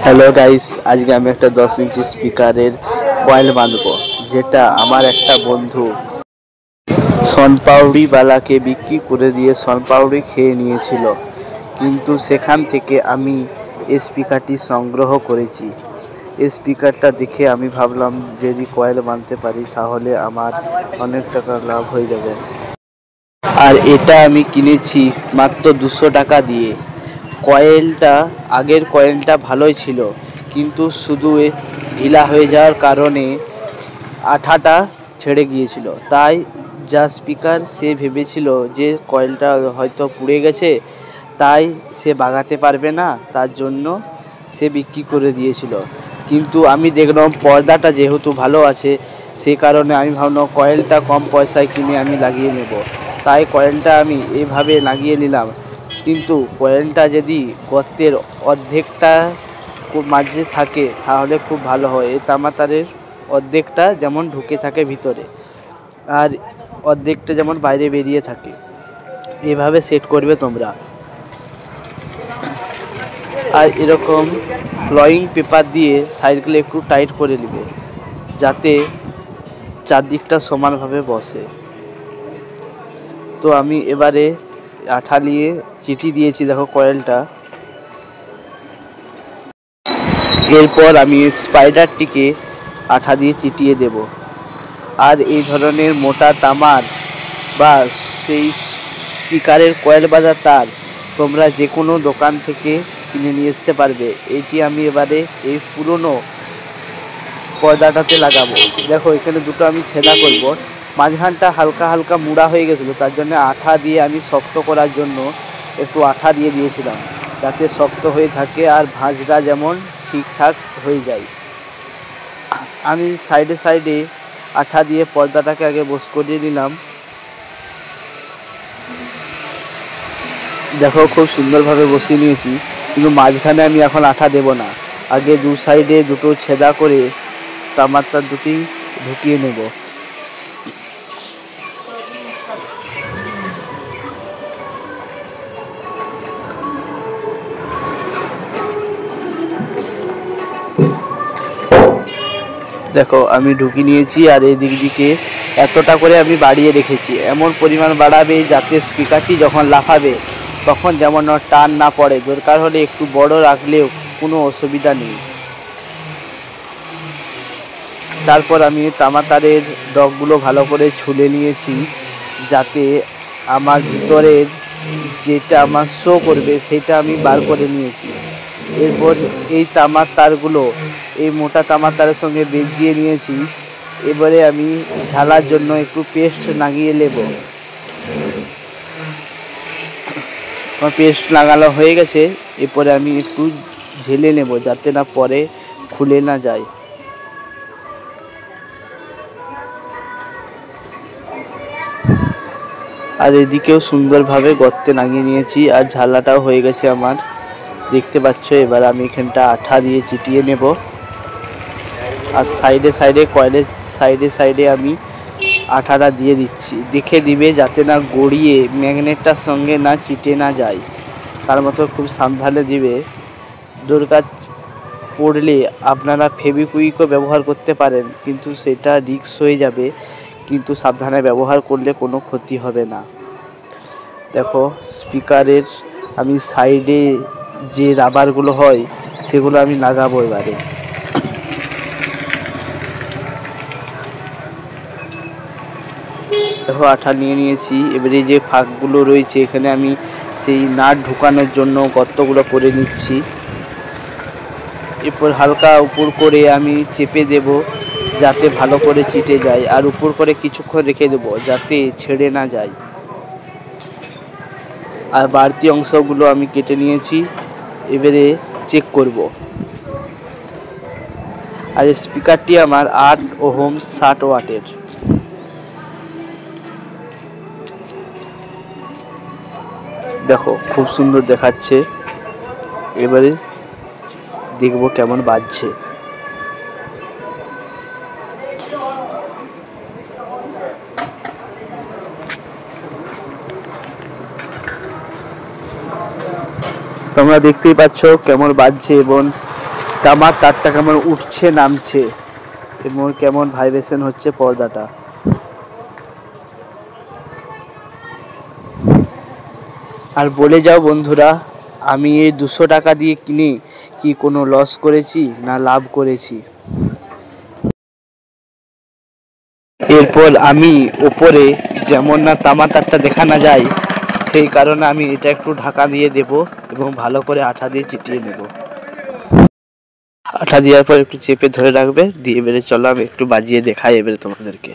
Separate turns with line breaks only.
Hello guys, আজকে আমি একটা 10 ইঞ্চি স্পিকারের কয়েল বাঁধবো, যেটা আমার একটা বন্ধু শনপাউড়িওয়ালাকে বিক্রি করে দিয়ে শনপাউড়ি খেয়ে নিয়েছিল। কিন্তু সেখান থেকে আমি এই স্পিকারটি সংগ্রহ করেছি। এই স্পিকারটা দেখে আমি ভাবলাম যদি কয়েল বাঁধতে পারি তাহলে আমার অনেক টাকা লাভ হয়ে যাবে। আর এটা আমি কিনেছি মাত্র 200 টাকা দিয়ে। আগের কয়েলটা ভালোই ছিল, কিন্তু শুধু ঢিলা হয়ে যাওয়ার কারণে আঠাটা ছেড়ে গিয়েছিল। তাই যা স্পিকার সে ভেবেছিল যে কয়েলটা হয়তো পুড়ে গেছে, তাই সে বাগাতে পারবে না, তার জন্য সে বিক্রি করে দিয়েছিল। কিন্তু আমি দেখলাম পর্দাটা যেহেতু ভালো আছে, সেই কারণে আমি ভাবলাম কয়েলটা কম পয়সায় কিনে আমি লাগিয়ে নেব। তাই কয়েলটা আমি এইভাবে লাগিয়ে নিলাম। কিন্তু কয়েলটা যদি গর্তের অর্ধেকটা মাঝে থাকে তাহলে খুব ভালো হয়। এই তামাতারের অর্ধেকটা যেমন ঢুকে থাকে ভিতরে, আর অর্ধেকটা যেমন বাইরে বেরিয়ে থাকে। এভাবে সেট করবে তোমরা। আর এরকম ফ্লয়িং পেপার দিয়ে সাইডগুলো একটু টাইট করে নেবে, যাতে চারদিকটা সমানভাবে বসে। তো আমি এবারে আঠা নিয়ে চিটি দিয়েছি, দেখো কয়েলটা। এরপর আমি স্পাইডারটিকে আঠা দিয়ে চিটিয়ে দেব। আর এই ধরনের মোটা তামার বা সেই স্পিকারের কয়েল বাঁধা তার তোমরা যে কোনো দোকান থেকে কিনে নিয়ে আসতে পারবে। এইটি আমি এবারে এই পুরনো পর্দাটাতে লাগাবো। দেখো এখানে দুটো আমি ছেদা করব। মাঝখানটা হালকা হালকা মুড়া হয়ে গেছিলো, তার জন্য আঠা দিয়ে আমি শক্ত করার জন্য একটু আঠা দিয়ে দিয়েছিলাম, যাতে শক্ত হয়ে থাকে আর ভাঁজটা যেমন ঠিকঠাক হয়ে যায়। আমি সাইডে সাইডে আঠা দিয়ে পর্দাটাকে আগে বস করিয়ে নিলাম। দেখো খুব সুন্দরভাবে বসিয়ে নিয়েছি, কিন্তু মাঝখানে আমি এখন আঠা দেব না। আগে দু সাইডে দুটো ছেদা করে তামার তার দুটি ঢুকিয়ে নেব। দেখো আমি ঢুকিয়ে নিয়েছি, আর এই দিকে এতটা করে আমি বাড়িয়ে রেখেছি। এমন পরিমাণ বাড়াবে যাতে স্পিকারটি যখন লাফাবে তখন যেমন টান না পড়ে। দরকার হলে একটু বড় রাখলেও কোনো অসুবিধা নেই। তারপর আমি তামাতারের ডগগুলো ভালো করে ছুলে নিয়েছি, যাতে আমার ভিতরের যেটা আমার শো করবে সেটা আমি বার করে নিয়েছি। এরপর এই তামার তারগুলো এই মোটা তামার তারের সঙ্গে বেজিয়ে নিয়েছি। এবারে আমি ঝালার জন্য একটু পেস্ট লাগিয়ে নেব। আমার পেস্ট লাগানো হয়ে গেছে। এরপরে আমি একটু ঝেলে নেব, যাতে না পরে খুলে না যায়। আর এদিকেও সুন্দরভাবে গর্তে লাগিয়ে নিয়েছি, আর ঝালাটাও হয়ে গেছে আমার, দেখতে পাচ্ছ। এবার আমি এখানটা আঠা দিয়ে চিটিয়ে নেব। আর সাইডে সাইডে কয়েলের সাইডে সাইডে আমি আঠাটা দিয়ে দিচ্ছি। দেখে দিবে যাতে না গড়িয়ে ম্যাগনেটটার সঙ্গে না চিটে না যায়, তার মতো খুব সাবধানে দিবে। দরকার পড়লে আপনারা ফেভিকুইকও ব্যবহার করতে পারেন, কিন্তু সেটা রিস্ক হয়ে যাবে। কিন্তু সাবধানে ব্যবহার করলে কোনো ক্ষতি হবে না। দেখো স্পিকারের আমি সাইডে যে রাবারগুলো হয় সেগুলো আমি লাগাবো এবারে। দেখো আঠা নিয়ে নিয়েছি। এবারে যে ফাঁকগুলো রয়েছে এখানে আমি সেই নাট ঢুকানোর জন্য গর্তগুলো করে নিচ্ছি। এরপর হালকা উপর করে আমি চেপে দেব, যাতে ভালো করে চিটে যায়। আর উপর করে কিছুক্ষণ রেখে দেব, যাতে ছেড়ে না যায়। আর বাড়তি অংশগুলো আমি কেটে নিয়েছি। এবারে চেক করব। আর স্পিকারটি আমার 8 ওহম 60 ওয়াটের। দেখো খুব সুন্দর দেখাচ্ছে। এবারে দেখব কেমন বাজছে। তোমরা দেখতেই পাচ্ছ কেমন বাজছে, এবং তামার তারটা কেমন উঠছে নামছে এবং কেমন ভাইব্রেশন হচ্ছে পর্দাটা। আর বলে যাও বন্ধুরা, আমি এই 200 টাকা দিয়ে কিনে কি কোনো লস করেছি না লাভ করেছি। এরপর আমি ওপরে যেমন না তামা তারটা দেখা না যায়, সেই কারণে আমি এটা একটু ঢাকা দিয়ে দেব এবং ভালো করে আঠা দিয়ে চিটিয়ে নেব। আঠা দেওয়ার পর একটু চেপে ধরে রাখবে, দিয়ে এবারে চলো আমি একটু বাজিয়ে দেখাই এবারে তোমাদেরকে।